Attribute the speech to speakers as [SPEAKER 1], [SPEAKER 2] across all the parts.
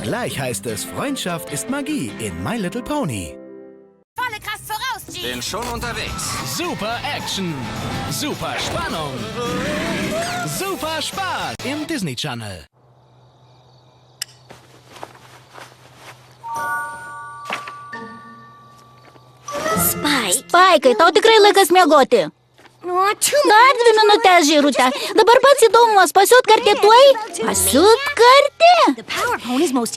[SPEAKER 1] Gleich heißt es, Freundschaft ist Magie in My Little Pony.
[SPEAKER 2] Volle Kraft voraus, G!
[SPEAKER 3] Bin schon unterwegs.
[SPEAKER 1] Super Action, super Spannung, super Spaß im Disney Channel.
[SPEAKER 4] Spaikai, tau tikrai laikas miegoti. Dar 2 minutės, Žirutė. Dabar pats įdomumas, pasiutkartė tuoj? Pasiutkartė?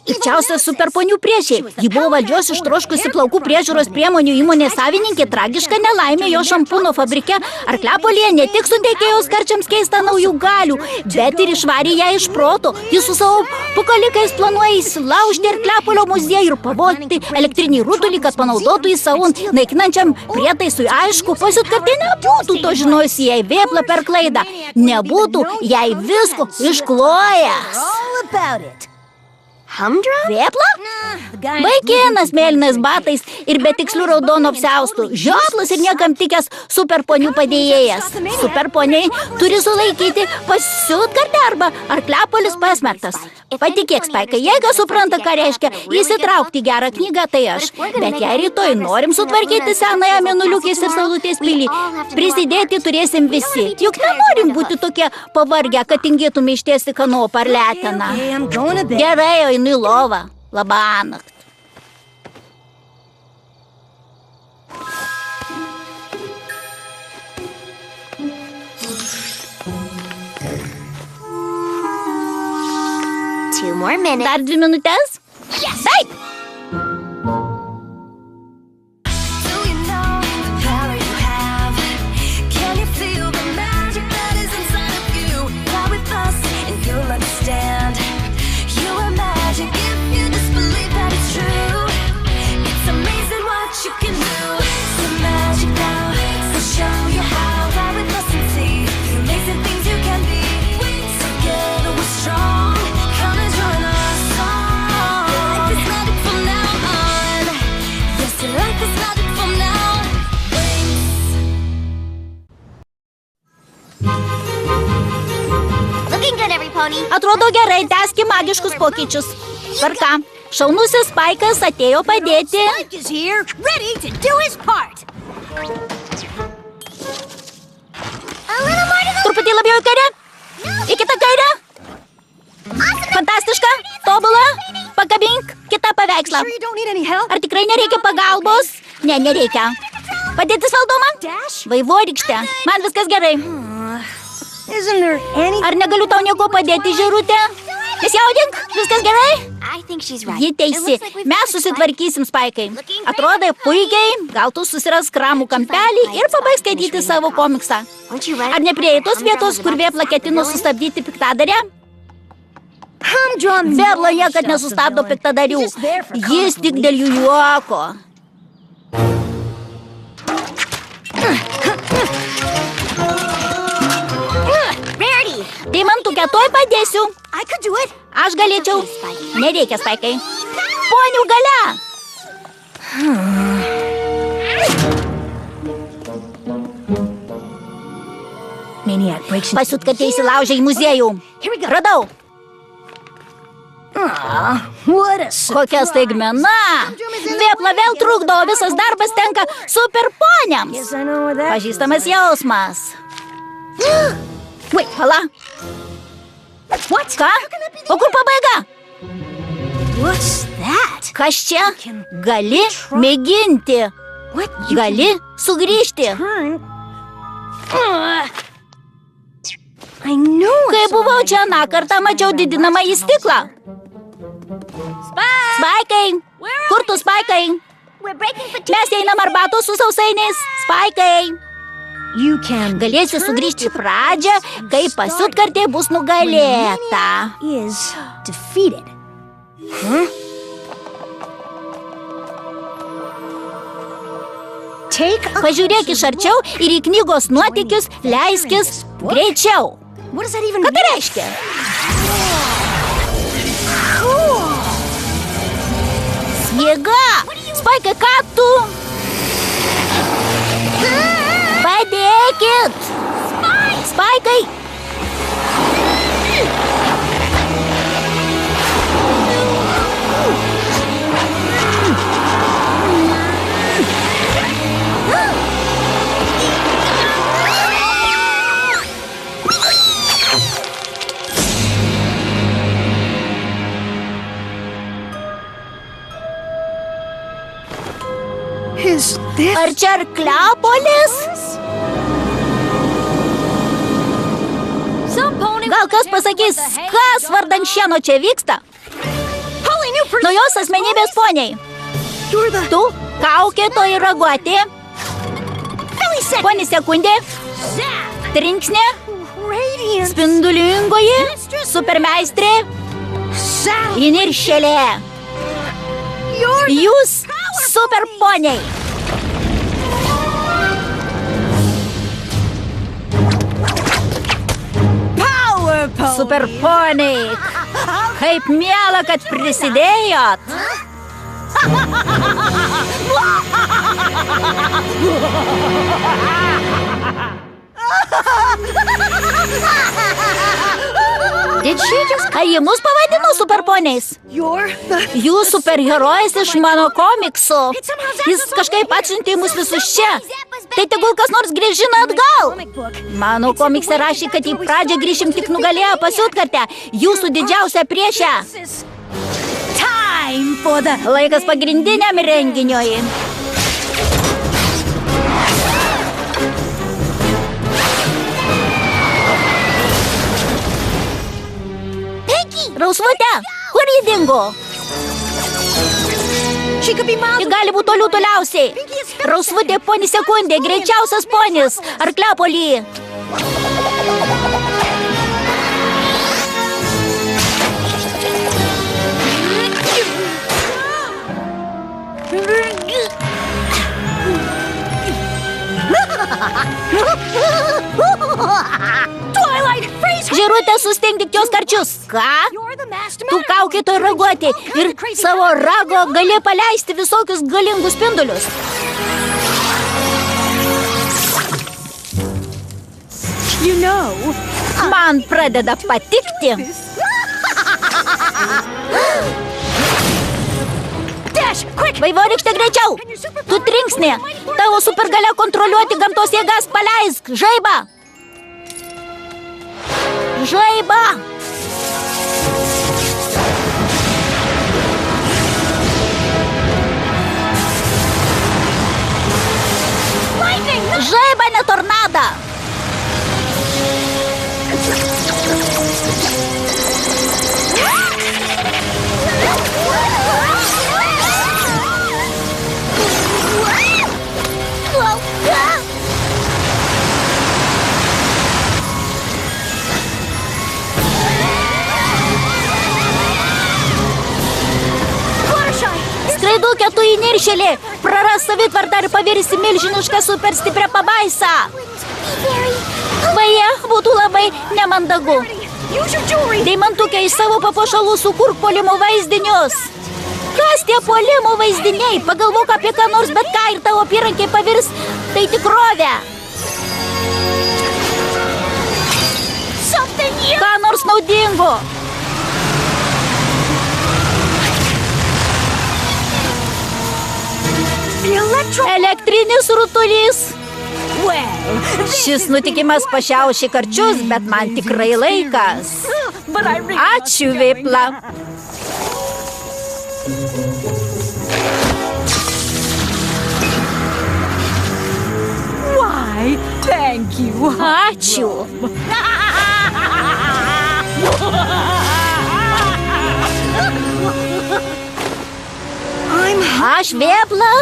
[SPEAKER 4] Pikčiausia superponių priešiai. Ji buvo valdžios ištroškusi plaukų priežiūros priemonių įmonės savininkė, tragiška nelaimė jo šampūno fabrike Arkliapolyje ne tik suteikėjo skarčiams keistą naujų galių, bet ir išvarė ją iš proto. Jis su savo pukalikais planuoja įsilaužti Arkliapolio muziejų ir pavogti elektrinį rutulį, kad panaudotų į savo naikinančiam prietaisui. Aišku, pasiutkartė nebūtų to žinojusi, jei Vėpla per klaidą nebūtų jai visko išklojęs. Vėpla? Vaikinas mėlynais batais ir be tikslių raudonų apsiaustų, žioplas ir niekam tikęs superponių padėjėjas. Superponiai turi sulaikyti pasiutkartę arba Arkliapolis pasmerktas. Patikėk, Spaikai, jeigu supranta, ką reiškia įsitraukti gerą knygą, tai aš. Bet jei rytoj norim sutvarkyti senąją Mėnuliukės ir Saulutės pilį, prisidėti turėsim visi. Juk nenorim būti tokie pavargę, kad tingėtume ištiesti kanopą ar leteną. Gerai, einu į lovą. Labanakt. Dar 2 minutės? Taip! Atrodo gerai, tęski magiškus pokyčius. Tvarka, šaunusis Spaikas atėjo padėti. Truputį labiau į kairę. Į kitą kairę. Fantastiška, tobula. Pakabink kitą paveikslą. Ar tikrai nereikia pagalbos? Ne, nereikia. Padėtis valdoma? Vaivorykštė, man viskas gerai. Ar negaliu tau nieko padėti, Žirutė? Nesijaudink, viskas gerai? Ji teisi, mes susitvarkysim, Spaikai. Atrodo puikiai, gal tu susirask ramų kampelį ir pabaig skaityti savo komiksą. Ar nepriėjai tos vietos, kur Vėpla ketino sustabdyti piktadarę? Vėpla niekad nesustabdo piktadarių, jis tik dėl jų juoko. Deimantuke, tuoj padėsiu. Aš galėčiau. Nereikia, Spaikai. Ponių galia. Pasiutkartė įsilaužė į muziejų. Radau. Kokia staigmena. Vėpla vėl trukdo, visas darbas tenka superponiams. Pažįstamas jausmas. Pala. Ką? O kur pabaiga? Kas čia? Gali mėginti. Gali sugrįžti. Kai buvau čia aną kartą, mačiau didinamąjį stiklą. Spaikai! Kur tu, Spaikai? Mes einam arbatos su sausainiais. Spaikai! Galėsi sugrįžti į pradžią, kai pasiutkartė bus nugalėta. Pažiūrėk iš arčiau ir į knygos nuotykius leiskis greičiau. Ką tai reiškia? Jėga! Spaikai, ką tu? Padėkit! Spaikai! Ar čia arkliapolis? Gal kas pasakys, kas vardan šieno čia vyksta? Naujos asmenybės poniai. Tu, kaukėtoji raguotė. Poni sekundė. Trinksnė. Spindulingoji. Supermeistrė. Įniršėlė. Jūs super poniai. Super poniai. Kaip miela, kad prisidėjot. Ar jie mus pavadino superponiais? Jūs superherojais iš mano komiksų. Jis kažkaip atsiuntė mus visus čia. Tai tegul kas nors grįžina atgal. Mano komikse rašė, kad į pradžią grįšim tik nugalėję pasiutkartę. Jūsų didžiausia priešė. Laikas pagrindiniam renginiui. Rausvutė, kur ji dingo? Ji gali būti toliausiai. Rausvutė poni sekundė, greičiausias ponis. Arkliapolį. Žirutė, sustingdyk jos karčius. Ką? Tu kaukėtoj raguotė ir savo rago gali paleisti visokius galingus spindulius. Man pradeda patikti. Vaivorykšte greičiau. Tu trinksnė. Tavo supergalia kontroliuoti gamtos jėgas. Paleisk žaibą. Žaibą. Žaibą, ne tornadą. Skraidukė, tu įniršėlė. Praras savitvartą ir pavirsi milžinišką superstiprią pabaisą. Beje, būtų labai nemandagu. Deimantukė, iš savo papuošalų sukurk puolimo vaizdinius. Kas tie puolimo vaizdiniai? Pagalvok apie ką nors bet ką ir tavo apyrankiai pavirs tai tikrovę. Ką nors naudingo. Elektrinis rutulys. Šis nutikimas pašiaušė karčius, bet man tikrai laikas. Ačiū, Vipla. Ačiū. Aš Vipla?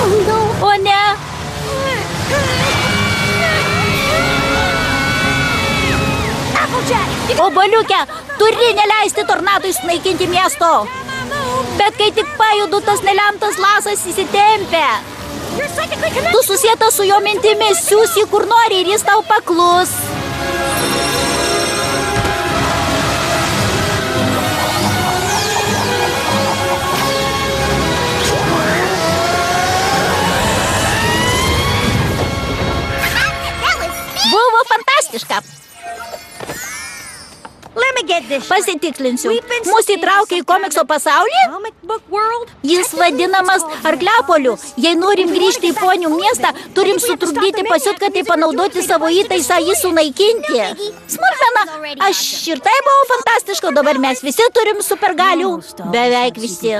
[SPEAKER 4] O ne. Obuoliuke, turi neleisti tornadui sunaikinti miesto. Bet kai tik pajudu, tas nelemtas lasas įsitempia. Tu susieta su jo mintimis, siūsi kur nori ir jis tau paklus. Buvo fantastiška. Pasitikslinsiu. Mūsų įtraukia į komikso pasaulį? Jis vadinamas Arkliapoliu. Jei norim grįžti į ponių miestą, turim sutrukdyti pasiutkatai panaudoti savo įtaisą jį sunaikinti. Smulkmena, aš ir tai buvau fantastiška, dabar mes visi turim supergalių. Beveik visi.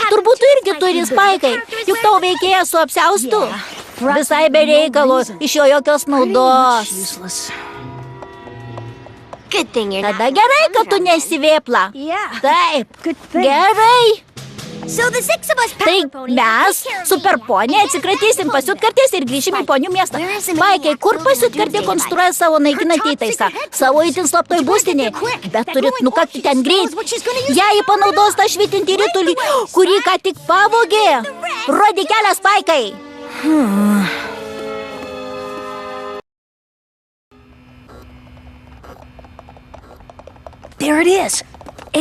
[SPEAKER 4] Turbūt tu irgi turi, Spaikai, juk tau veikėjas su apsiaustu. Visai be reikalo, iš jo jokios naudos. Tada gerai, kad tu nesi vėpla. Taip, gerai. Tai mes, superponiai, atsikratysim pasiutkartės ir grįšim į ponių miestą. Spaikai, kur pasiutkartė konstruoja savo naikinantį įtaisą? Savo itin slaptoj būstinėj. Bet turit nukakti ten greit. Jei panaudos tą švytintį ritulį, kurį ką tik pavogė. Rodyk kelią, Spaikai.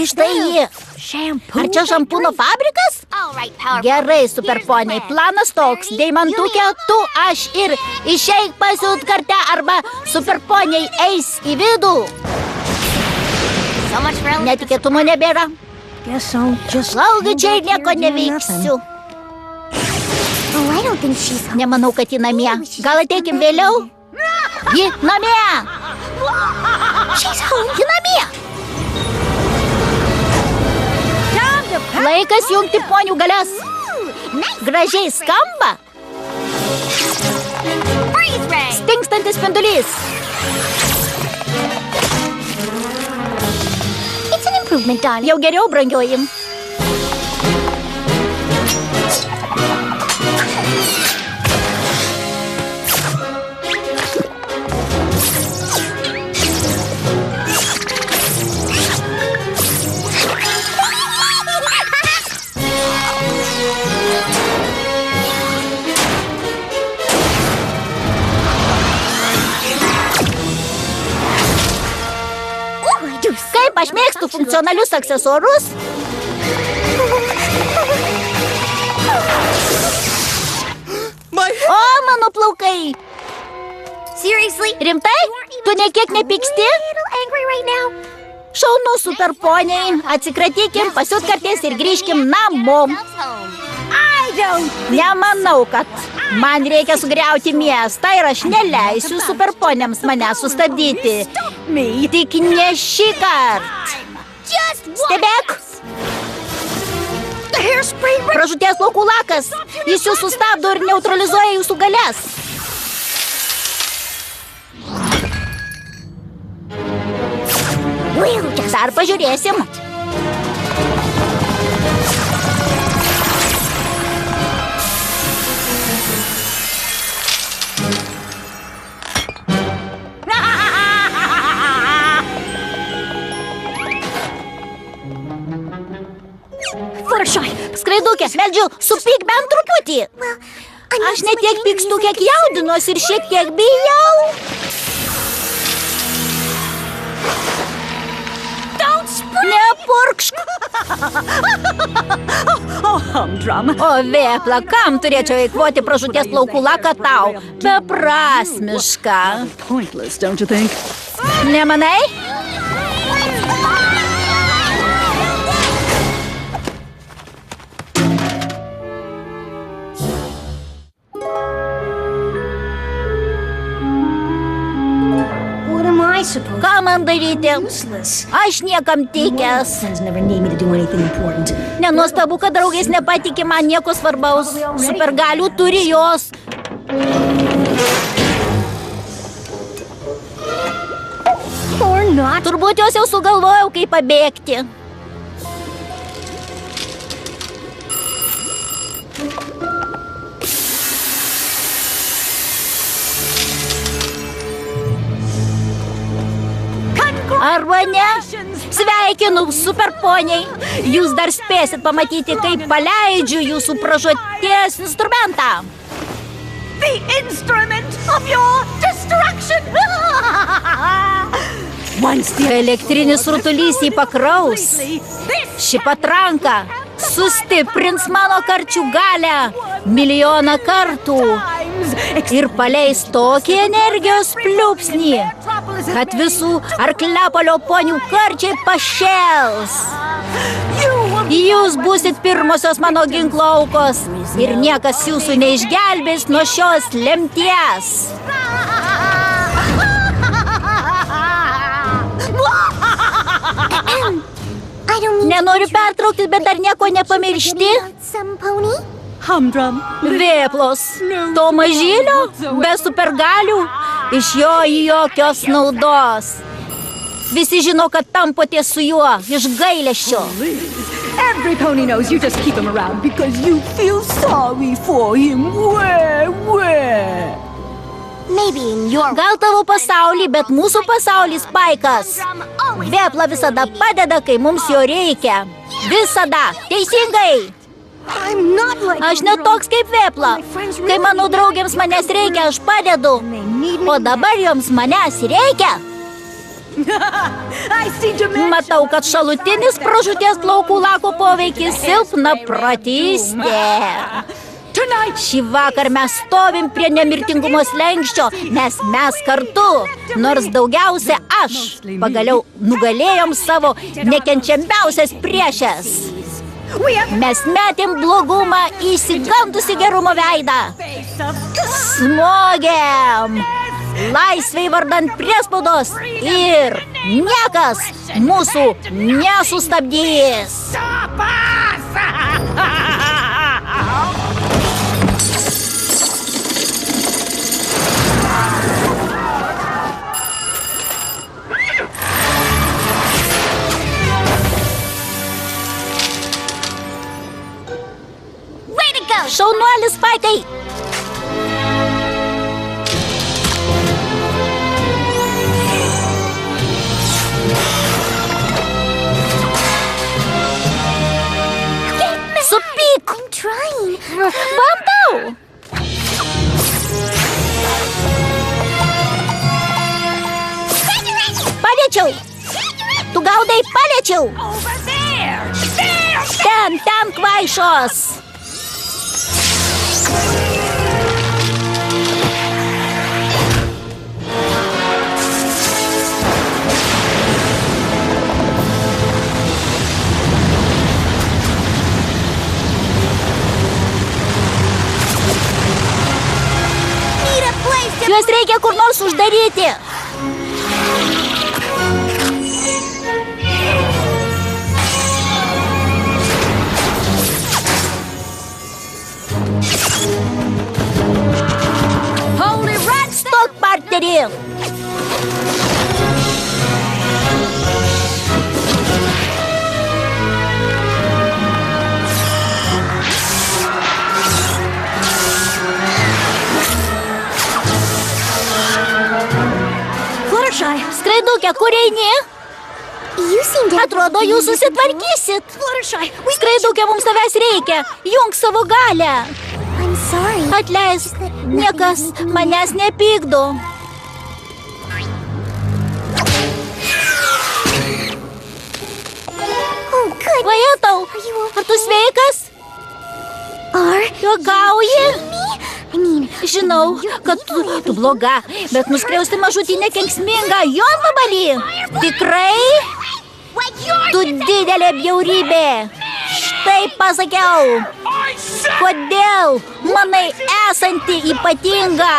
[SPEAKER 4] Štai jį. Ar čia šampūno fabrikas? Gerai, superponiai, planas toks. Deimantukė, tu, aš ir išeik pasiutkartę arba superponiai eis į vidų. Netikėtumo nebėra. Laukiu, nieko neveiksiu. Nemanau, kad ji namie. Gal ateikim vėliau? Ji namie! Ji namie! Laikas jungti ponių galias. Gražiai skamba. Stingstantis spindulys. Jau geriau, brangioji. Kaip aš mėgstu funkcionalius aksesuarus. O, mano plaukai. Rimtai? Tu nekiek nepyksti? Šaunu, superponiai. Atsikratykim pasiutkartės ir grįžkim namo. Nemanau, kad man reikia sugriauti miestą ir aš neleisiu superponiams mane sustabdyti. Tik ne šį kartą. Stebėk. Pražūties plaukų lakas. Jis jūs sustabdo ir neutralizuoja jūsų galias. Dar pažiūrėsim. Skraidukė, meldžiu, supyk bent truputį. Aš ne tiek pykstu, kiek jaudinuos ir šiek tiek bijau. Nepurkšk. O vėpla, kam turėčiau eikvoti pražūties plaukų laką tau? Beprasmiška. Nemanai? Ką man daryti? Aš niekam tikęs. Nenuostabu, kad draugės nepatikė man nieko svarbaus. Supergalių turi jos. Turbūt jos jau sugalvojau, kaip pabėgti. Arba ne? Sveikinu, superponiai. Jūs dar spėsit pamatyti, kaip paleidžiu jūsų pražūties instrumentą. The instrument of your destruction. Kai elektrinis rutulys jį pakraus, ši patranka sustiprins mano karčių galią milijoną kartų ir paleis tokį energijos pliūpsnį, kad visų Arklepolio ponių karčiai pašėls. Jūs būsit pirmosios mano ginklo aukos ir niekas jūsų neišgelbės nuo šios lemties. Nenoriu pertraukti, bet dar nieko nepamiršti. Vėplos. To mažylio? Be supergalių? Iš jo jokios naudos. Visi žino, kad tampote su juo iš gailesčio.
[SPEAKER 3] Every pony knows you just keep him around because you feel sorry for him.
[SPEAKER 4] Gal tavo pasaulį, bet mūsų pasaulis Spaikas. Vėpla visada padeda, kai mums jo reikia. Visada. Teisingai. Aš ne toks kaip Vėpla. Kai mano draugėms manęs reikia, aš padedu. O dabar joms manęs reikia. Matau, kad šalutinis pražūties plaukų lako poveikis silpna protystė. Šį vakar mes stovim prie nemirtingumo slenksčio, nes mes kartu, nors daugiausia aš, pagaliau nugalėjom savo nekenčiamiausias priešes. Mes metėm blogumą į išsigandusi gerumo veidą. Smogėm laisvei vardant priespaudos ir niekas mūsų nesustabdys. Šaunuolis, Spaikai! Supyk! Bandau! Paliečiau! Tu gaudai paliečiau! Ten kvaišos! Juos reikia kur nors uždaryti. Stok, partnerį! Skraidukė, kur eini? Atrodo, jūs susitvarkysit. Skraidukė, mums tavęs reikia. Junk savo galią. Atleisk, niekas manęs nepykdo. Vajetau, ar tu sveikas? Juokauji? Žinau, kad tu bloga, bet nuskriausti mažutį nekenksmingą jonvabalį. Tikrai? Tu didelė bjaurybė. Štai pasakiau. Kodėl manai esanti ypatinga?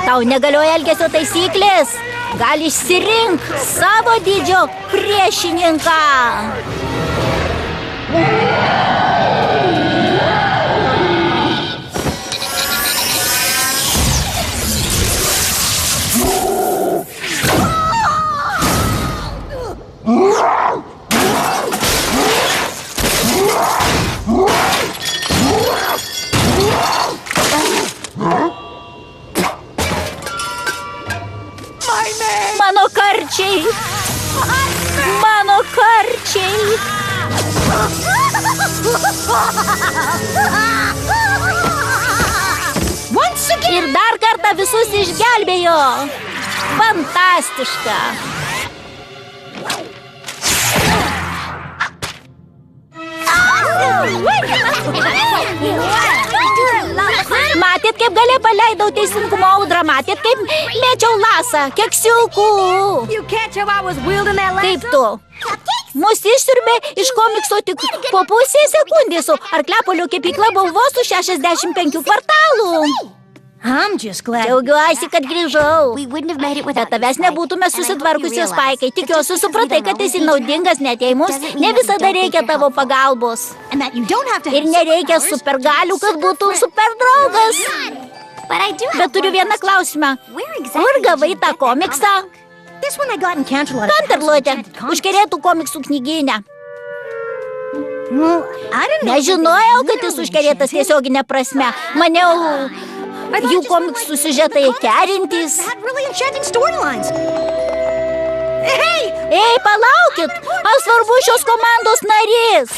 [SPEAKER 4] Tau negalioja elgesio taisyklės. Gal išsirink savo dydžio priešininką. Mano karčiai! Mano karčiai! Ir dar kartą visus išgelbėjo! Fantastiška! Matėt, kaip gale paleidau teisingumo audrą, matėt, kaip mėčiau lasą, keksiukų. Kaip tu? Mus išsiurbė iš komikso tik po pusės sekundės, o Arkliapolio kepykla buvo vos už 65 kvartalų. Džiaugiuosi, kad grįžau. Bet tavęs nebūtume susitvarkusios, Spaikai. Tikiuosi, supratai, kad esi naudingas, net jei mums ne visada reikia tavo pagalbos. Ir nereikia supergalių, kad būtum superdraugas. Bet turiu vieną klausimą. Kur gavai tą komiksą? Kanterlote, užkerėtų komiksų knygyne. Nežinojau, kad jis užkerėtas tiesioginė prasme. Maniau, jų komiksų siužetai kerintys. Ei, palaukit, aš svarbu šios komandos narys.